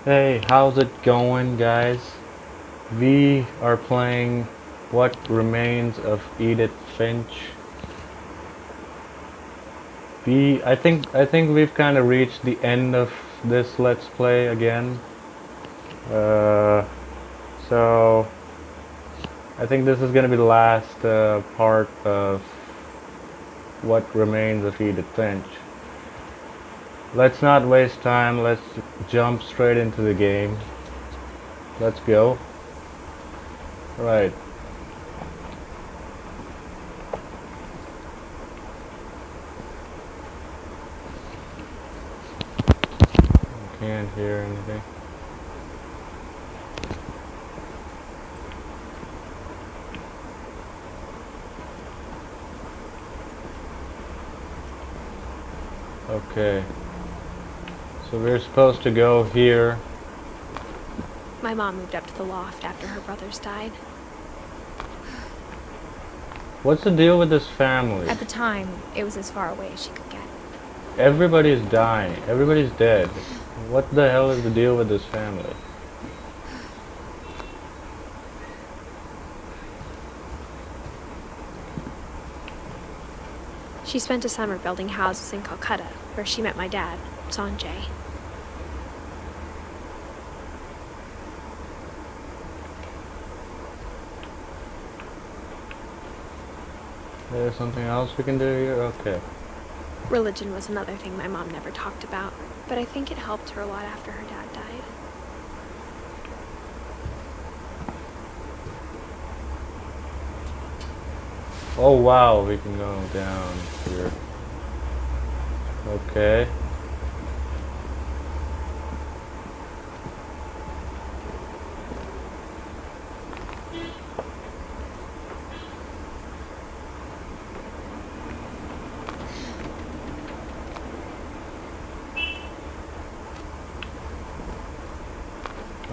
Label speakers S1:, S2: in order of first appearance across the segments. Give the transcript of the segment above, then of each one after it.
S1: Hey, how's it going, guys? We are playing What Remains of Edith Finch. I think we've kind of reached the end of this Let's Play again. Uh, so I think this is gonna be the last part of What Remains of Edith Finch. Let's not waste time. Let's jump straight into the game. Let's go. Right. Can't hear anything. Okay. So we're supposed to go here.
S2: My mom moved up to the loft after her brothers died.
S1: What's the deal with this family?
S2: At the time, it was as far away as she could get.
S1: Everybody's dying. Everybody's dead. What the hell is the deal with this family?
S2: She spent a summer building houses in Calcutta, where she met my dad, Sanjay.
S1: There's something else we can do here? Okay.
S2: Religion was another thing my mom never talked about, but I think it helped her a lot after her dad died.
S1: Oh wow, we can go down here. Okay.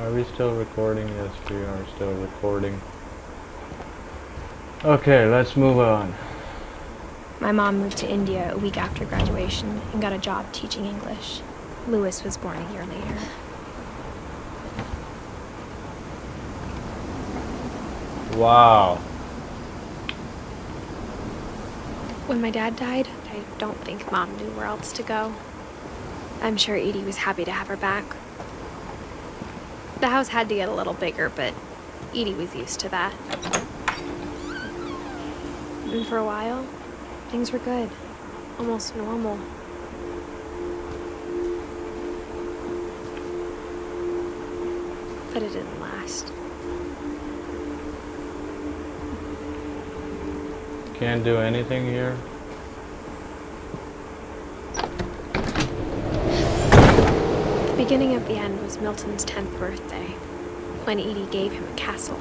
S1: Are we still recording? Yes, we are still recording. Okay, let's move on.
S2: My mom moved to India a week after graduation and got a job teaching English. Louis was born a year later.
S1: Wow.
S2: When my dad died, I don't think Mom knew where else to go. I'm sure Edie was happy to have her back. The house had to get a little bigger, but Edie was used to that. And for a while, things were good. Almost normal. But it didn't last.
S1: Can't do anything here.
S2: The beginning of the end was Milton's 10th birthday, when Edie gave him a castle.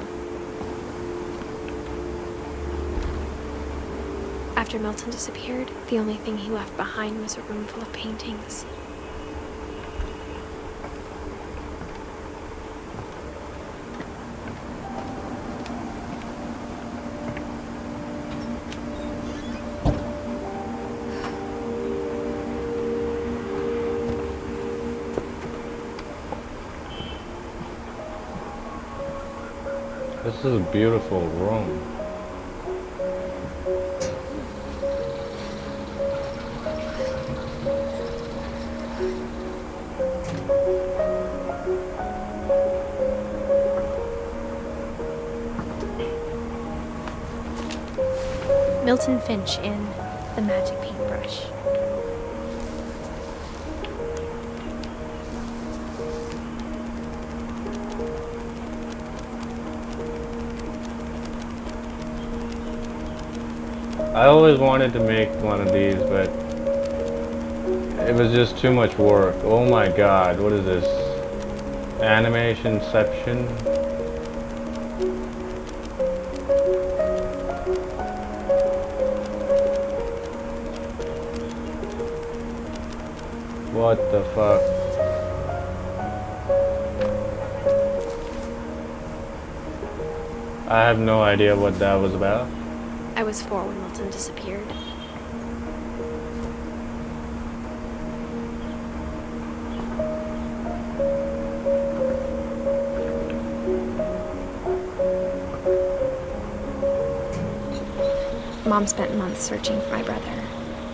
S2: After Milton disappeared, the only thing he left behind was a room full of paintings.
S1: This is a beautiful room.
S2: Milton Finch in The Magic Paintbrush.
S1: I always wanted to make one of these, but it was just too much work. Oh my god, what is this? Animationception? What the fuck? I have no idea what that was about.
S2: I was 4 when Milton disappeared. Mom spent months searching for my brother.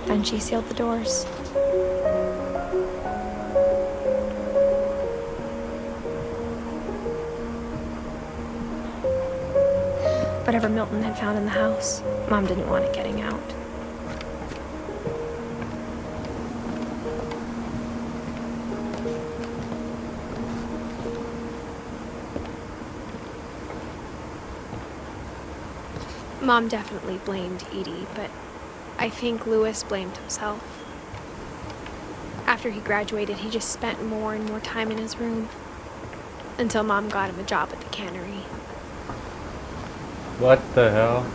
S2: Then she sealed the doors. Whatever Milton had found in the house, Mom didn't want it getting out. Mom definitely blamed Edie, but I think Lewis blamed himself. After he graduated, he just spent more and more time in his room, until Mom got him a job at the cannery.
S1: What the hell?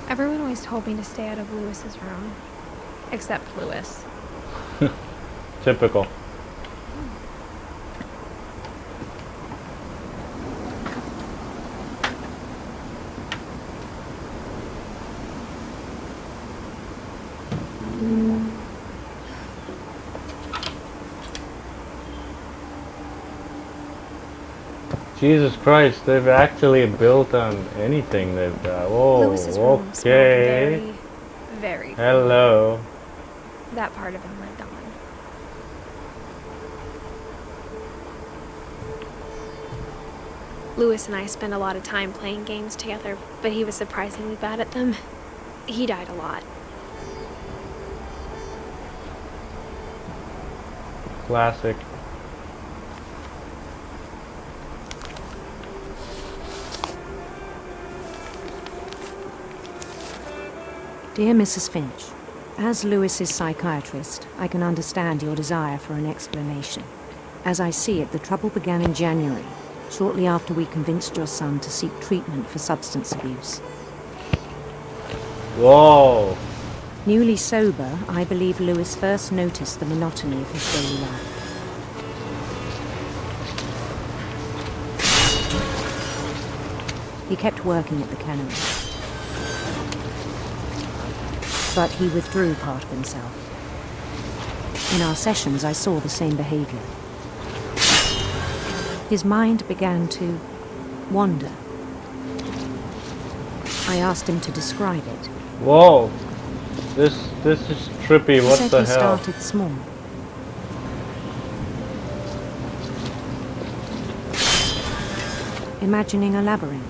S2: Everyone always told me to stay out of Lewis's room, except Lewis.
S1: Typical. Jesus Christ, they've actually built on anything they've got. Whoa,
S2: Lewis's room smelled
S1: okay.
S2: very
S1: Hello.
S2: That part of him lived on. Lewis and I spent a lot of time playing games together, but he was surprisingly bad at them. He died a lot.
S1: Classic.
S3: Dear Mrs. Finch, as Lewis's psychiatrist, I can understand your desire for an explanation. As I see it, the trouble began in January, shortly after we convinced your son to seek treatment for substance abuse.
S1: Whoa.
S3: Newly sober, I believe Lewis first noticed the monotony of his daily life. He kept working at the cannery, but he withdrew part of himself. In our sessions, I saw the same behavior. His mind began to wander. I asked him to describe it.
S1: Whoa. This is trippy.
S3: He
S1: What
S3: said
S1: the
S3: he
S1: hell?
S3: started small. Imagining a labyrinth.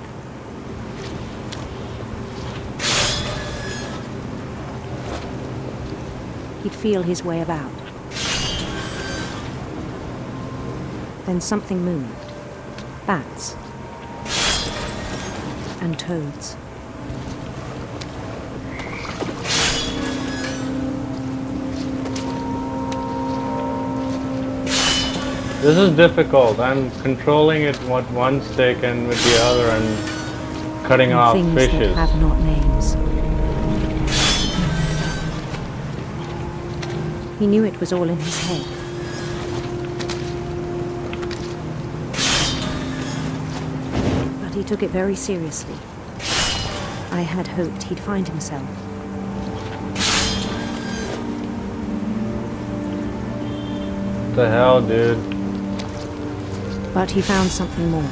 S3: He'd feel his way about. Then something moved. Bats. And toads.
S1: This is difficult. I'm controlling it with one stick and with the other and cutting off
S3: Things
S1: fishes.
S3: that have not names. He knew it was all in his head. But he took it very seriously. I had hoped he'd find himself.
S1: What the hell, dude?
S3: But he found something more.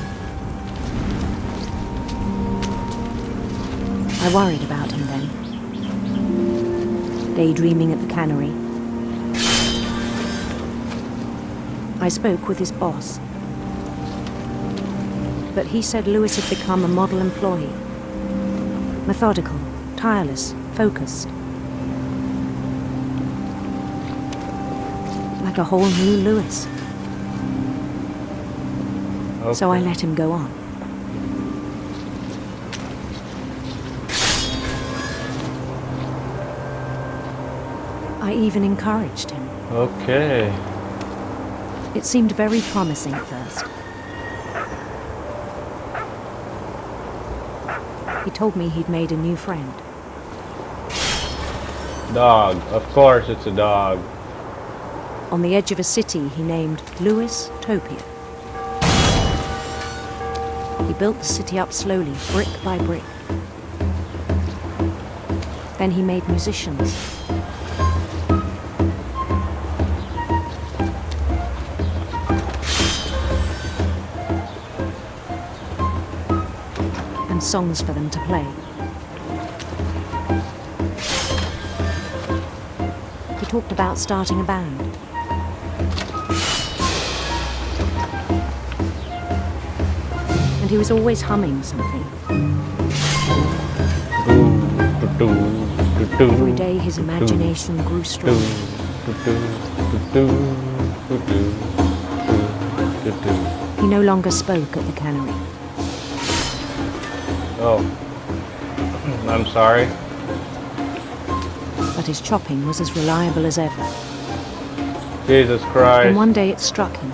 S3: I worried about him then. Daydreaming at the cannery. I spoke with his boss. But he said Lewis had become a model employee. Methodical, tireless, focused. Like a whole new Lewis.
S1: Okay.
S3: So I let him go on. I even encouraged him.
S1: Okay.
S3: It seemed very promising at first. He told me he'd made a new friend.
S1: Dog. Of course it's a dog.
S3: On the edge of a city he named Lewis Topia. He built the city up slowly, brick by brick. Then he made musicians. songs for them to play. He talked about starting a band. And he was always humming something. Every day his imagination grew stronger. He no longer spoke at the cannery.
S1: Oh, I'm sorry.
S3: But his chopping was as reliable as ever.
S1: Jesus Christ.
S3: And one day it struck him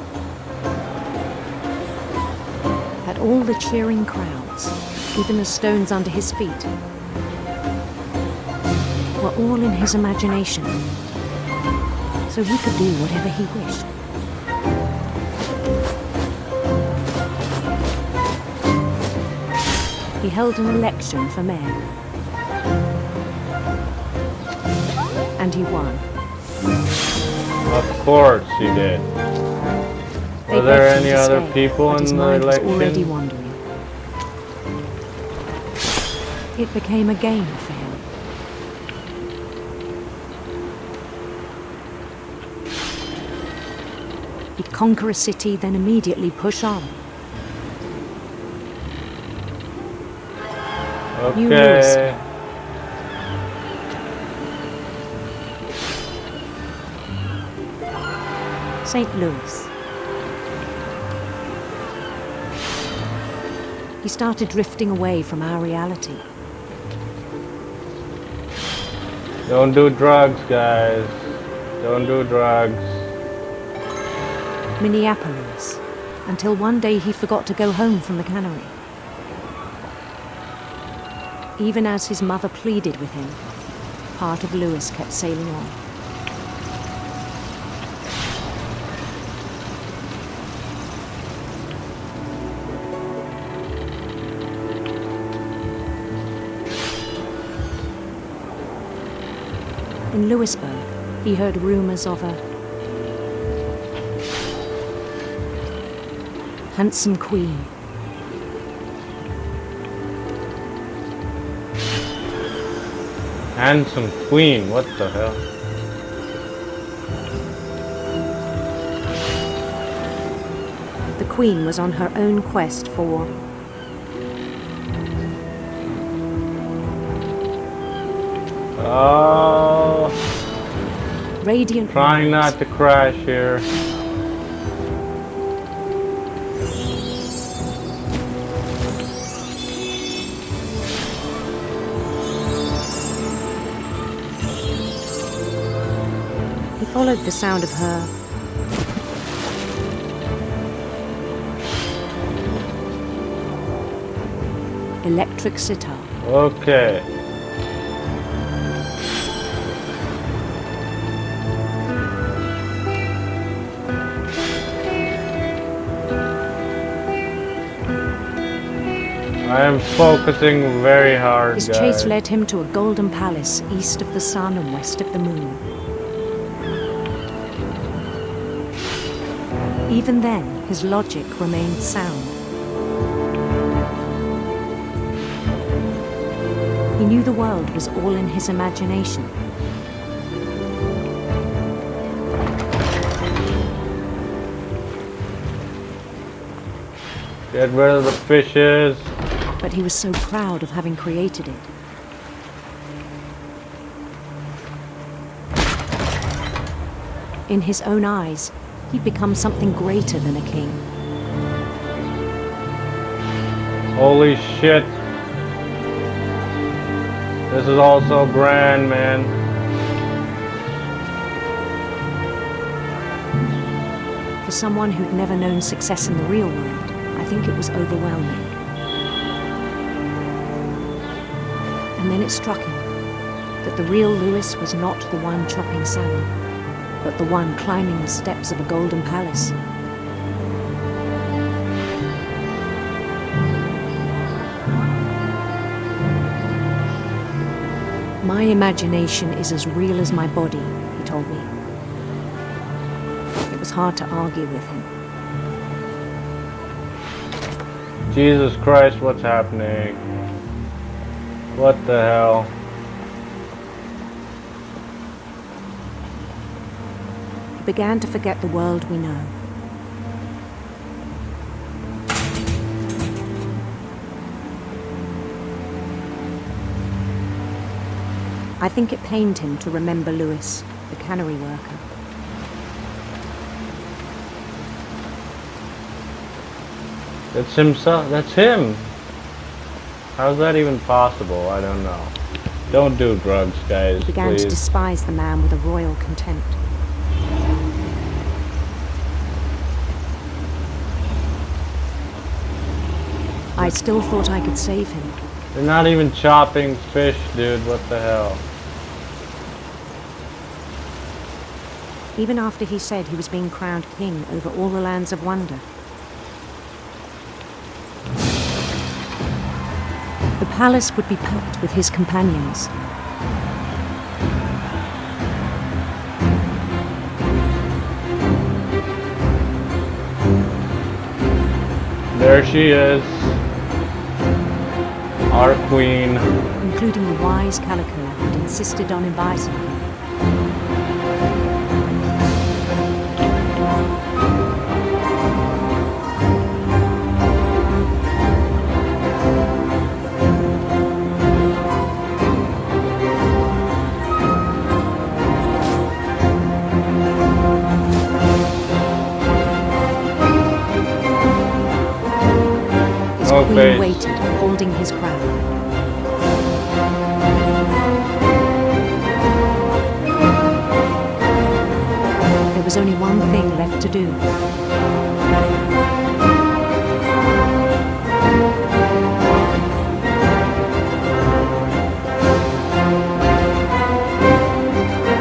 S3: that all the cheering crowds, even the stones under his feet, were all in his imagination, so he could do whatever he wished. He held an election for mayor. And he won.
S1: Of course he did.
S3: They
S1: Were there
S3: begged him
S1: any
S3: to
S1: other
S3: stay,
S1: people
S3: but his
S1: in the
S3: mind was already
S1: election?
S3: wandering. It became a game for him. He'd conquer a city, then immediately push on. New Lewis.
S1: Okay.
S3: St. Louis. He started drifting away from our reality.
S1: Don't do drugs, guys. Don't do drugs.
S3: Minneapolis, until one day he forgot to go home from the cannery. Even as his mother pleaded with him, part of Lewis kept sailing on. In Lewisburg, he heard rumors of a handsome queen.
S1: Handsome queen, what the hell?
S3: The queen was on her own quest for
S1: Oh,
S3: radiant
S1: trying
S3: rose.
S1: not to crash here.
S3: He followed the sound of her electric sitar.
S1: Okay. I am focusing very hard,
S3: His
S1: guys.
S3: chase led him to a golden palace east of the sun and west of the moon. Even then, his logic remained sound. He knew the world was all in his imagination.
S1: Get rid of the fishes.
S3: But he was so proud of having created it. In his own eyes, he'd become something greater than a king.
S1: Holy shit. This is all so grand, man.
S3: For someone who'd never known success in the real world, I think it was overwhelming. And then it struck him that the real Lewis was not the one chopping salmon, but the one climbing the steps of a golden palace. My imagination is as real as my body, he told me. It was hard to argue with him.
S1: Jesus Christ, what's happening? What the hell?
S3: He began to forget the world we know. I think it pained him to remember Lewis, the cannery worker.
S1: That's himself. That's him. How's that even possible? I don't know. Don't do drugs, guys,
S3: He began
S1: please.
S3: to despise the man with a royal contempt. I still thought I could save him.
S1: They're not even chopping fish, dude. What the hell?
S3: Even after he said he was being crowned king over all the lands of wonder. The palace would be packed with his companions.
S1: There she is. Our queen.
S3: Including the wise Calico who'd insisted on inviting him.
S1: No
S3: Queen
S1: face.
S3: waited, holding his crown. There was only one thing left to do.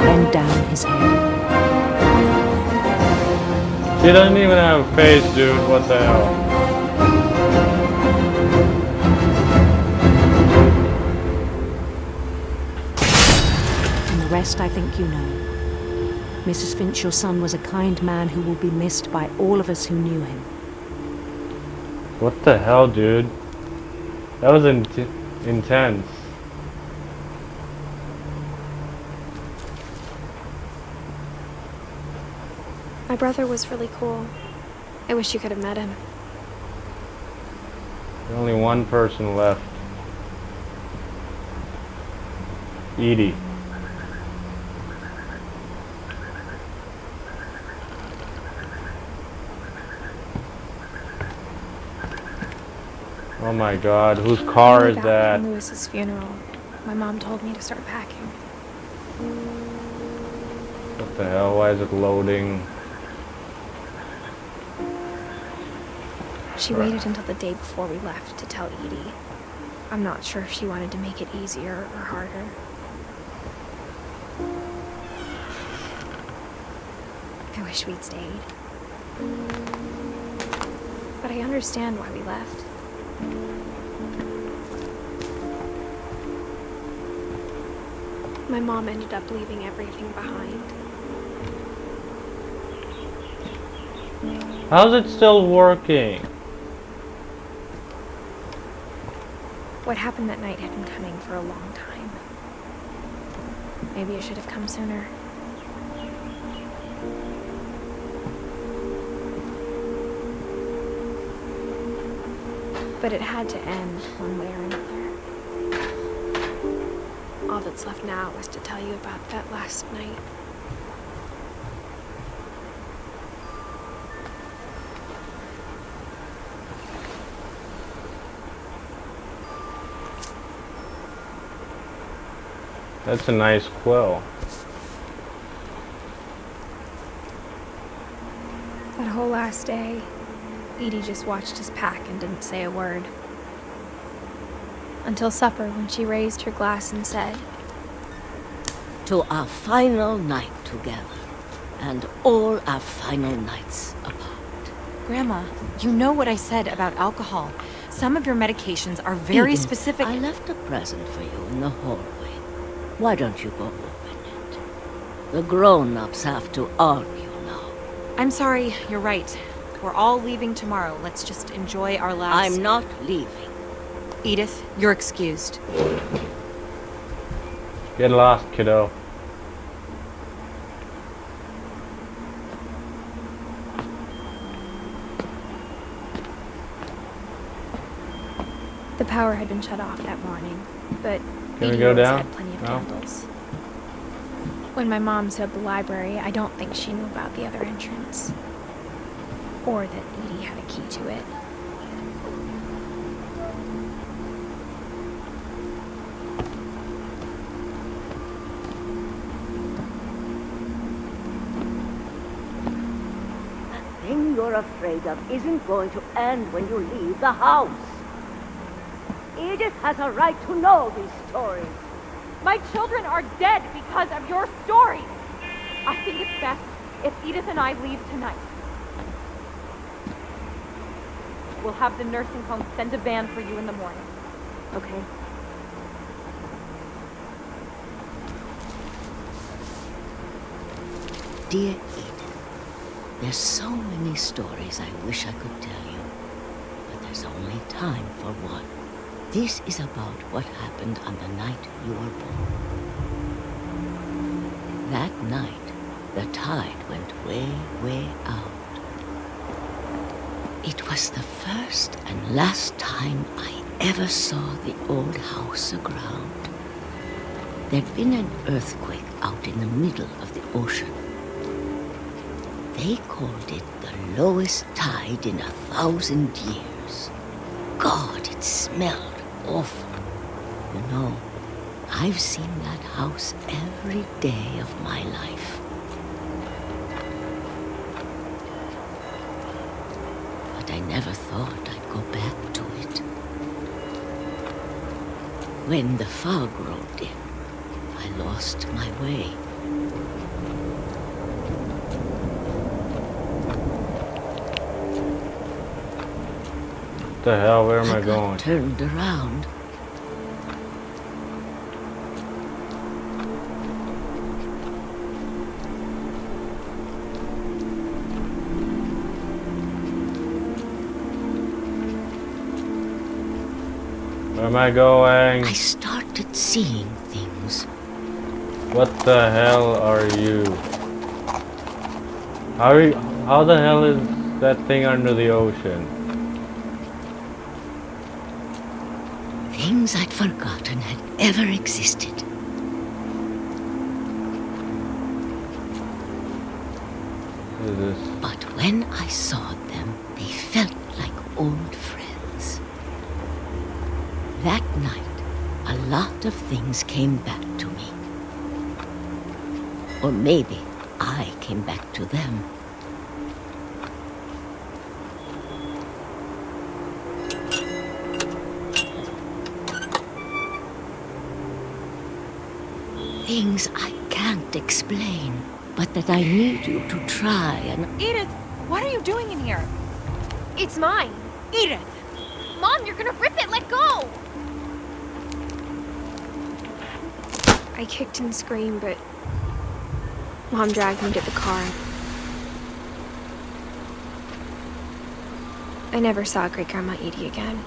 S3: Bend down his head.
S1: She doesn't even have a face, dude. What the hell?
S3: And the rest I think you know. Mrs. Finch, your son was a kind man who will be missed by all of us who knew him.
S1: What the hell, dude? That was intense.
S2: My brother was really cool. I wish you could have met him.
S1: There's only one person left. Edith. Oh my god, whose car is that?
S2: From Lewis's funeral, my mom told me to start packing.
S1: What the hell? Why is it loading?
S2: She waited until the day before we left to tell Edie. I'm not sure if she wanted to make it easier or harder. I wish we'd stayed. But I understand why we left. My mom ended up leaving everything behind.
S1: How's it still working?
S2: What happened that night had been coming for a long time. Maybe it should have come sooner. But it had to end one way or another. All that's left now is to tell you about that last night.
S1: That's a nice quill.
S2: That whole last day, Edie just watched us pack and didn't say a word. Until supper, when she raised her glass and said,
S4: "To our final night together, and all our final nights apart."
S5: Grandma, you know what I said about alcohol. Some of your medications are very
S4: Edith,
S5: specific.
S4: I left a present for you in the hallway. Why don't you go open it? The grown-ups have to argue now.
S5: I'm sorry, you're right. We're all leaving tomorrow. Let's just enjoy our last...
S4: I'm not leaving.
S5: Edith, you're excused.
S1: Get lost, kiddo.
S2: The power had been shut off that morning, but
S1: Can we
S2: Edie
S1: go
S2: always
S1: down?
S2: had plenty of
S1: No?
S2: candles. When my mom set up the library, I don't think she knew about the other entrance. Or that Edie had a key to it.
S4: The thing you're afraid of isn't going to end when you leave the house. Edith has a right to know these stories.
S6: My children are dead because of your stories. I think it's best if Edith and I leave tonight. We'll have the nursing home send a van for you in the morning.
S4: Okay. Dear Edith, there's so many stories I wish I could tell you, but there's only time for one. This is about what happened on the night you were born. That night, the tide went way, way out. It was the first and last time I ever saw the old house aground. There'd been an earthquake out in the middle of the ocean. They called it the lowest tide in 1,000 years. God, it smelled awful. You know, I've seen that house every day of my life. But I never thought I'd go back to it. When the fog rolled in, I lost my way.
S1: What the hell? Where am I
S4: got
S1: going?
S4: turned around.
S1: Where am I going?
S4: I started seeing things.
S1: What the hell are you? How the hell is that thing under the ocean?
S4: Things I'd forgotten had ever existed.
S1: What is this?
S4: But when I saw them, they felt like old friends. That night, a lot of things came back to me. Or maybe I came back to them. Things I can't explain, but that I need you to try and...
S5: Edith, what are you doing in here?
S2: It's mine.
S5: Edith!
S2: Mom, you're gonna rip it. Let go. I kicked and screamed, but Mom dragged me to the car. I never saw Great Grandma Edie again.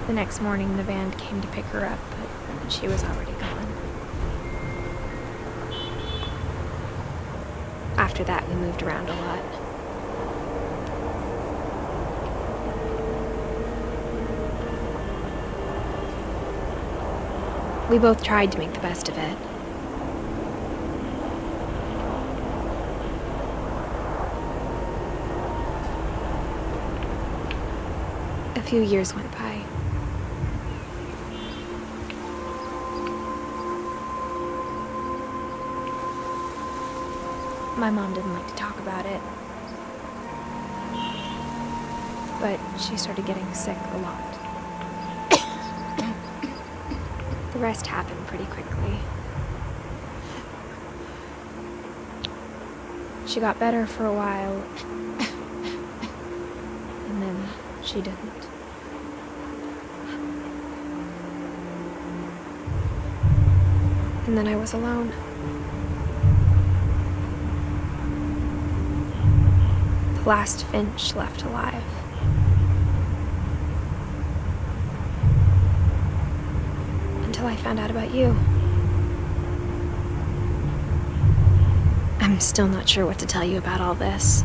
S2: The next morning, the van came to pick her up, but she was already gone. After that, we moved around a lot. We both tried to make the best of it. A few years went by. My mom didn't like to talk about it, but she started getting sick a lot. The rest happened pretty quickly. She got better for a while, and then she didn't. And then I was alone. The last Finch left alive. Until I found out about you. I'm still not sure what to tell you about all this.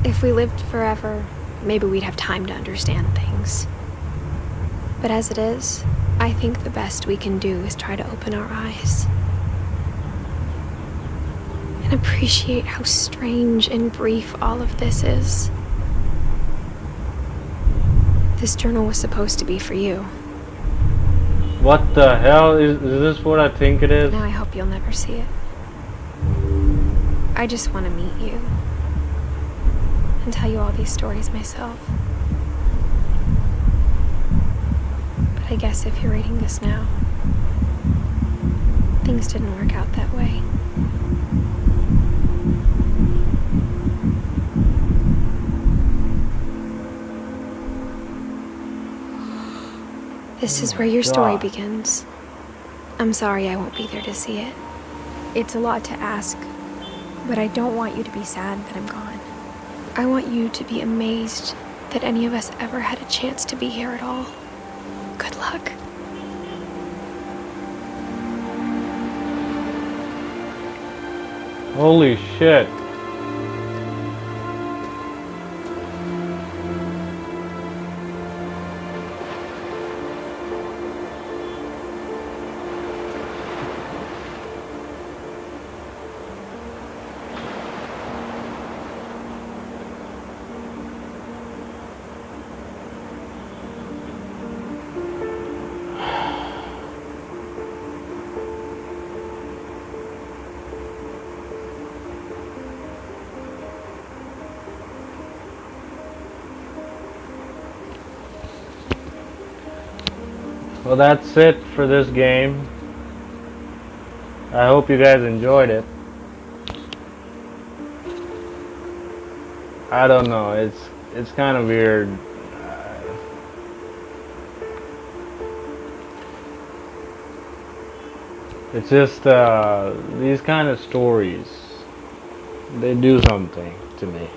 S2: If we lived forever, maybe we'd have time to understand things. But as it is, I think the best we can do is try to open our eyes. And appreciate how strange and brief all of this is. This journal was supposed to be for you.
S1: What the hell? Is this what I think it is?
S2: Now I hope you'll never see it. I just want to meet you. And tell you all these stories myself. But I guess if you're reading this now, things didn't work out that way. This is where your story begins. I'm sorry I won't be there to see it. It's a lot to ask, but I don't want you to be sad that I'm gone. I want you to be amazed that any of us ever had a chance to be here at all. Good luck.
S1: Holy shit. Well, that's it for this game. I hope you guys enjoyed it. I don't know, it's kind of weird. It's just these kind of stories, they do something to me.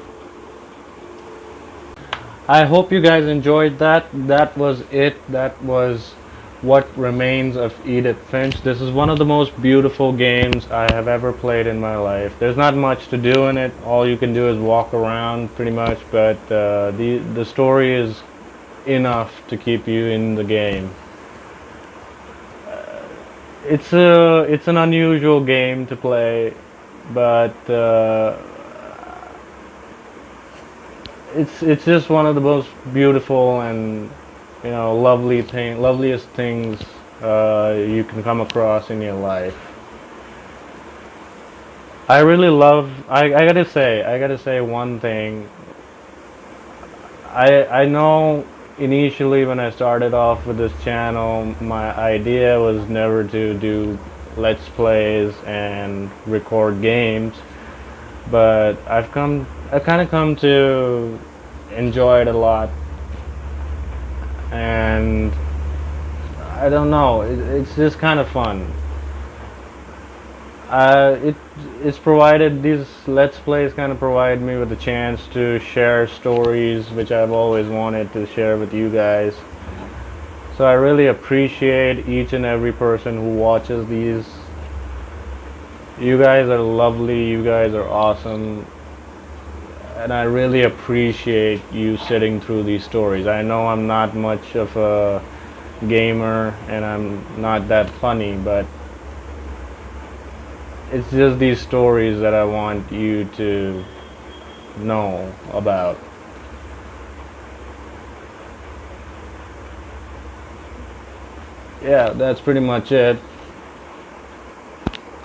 S1: I hope you guys enjoyed that. That was it. That was What Remains of Edith Finch. This is one of the most beautiful games I have ever played in my life. There's not much to do in it. All you can do is walk around pretty much, but the story is enough to keep you in the game. It's an unusual game to play, but it's just one of the most beautiful and loveliest things you can come across in your life. I really love. I gotta say one thing. I know initially when I started off with this channel, my idea was never to do Let's Plays and record games, but I've kind of come to enjoy it a lot. And I don't know, it's just kind of fun. It's provided, these Let's Plays kind of provide me with a chance to share stories which I've always wanted to share with you guys. So I really appreciate each and every person who watches these. You guys are lovely, you guys are awesome. And I really appreciate you sitting through these stories. I know I'm not much of a gamer and I'm not that funny, but it's just these stories that I want you to know about. Yeah, that's pretty much it.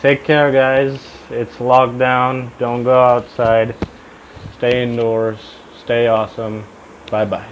S1: Take care, guys. It's locked down. Don't go outside. Stay indoors. Stay awesome. Bye bye.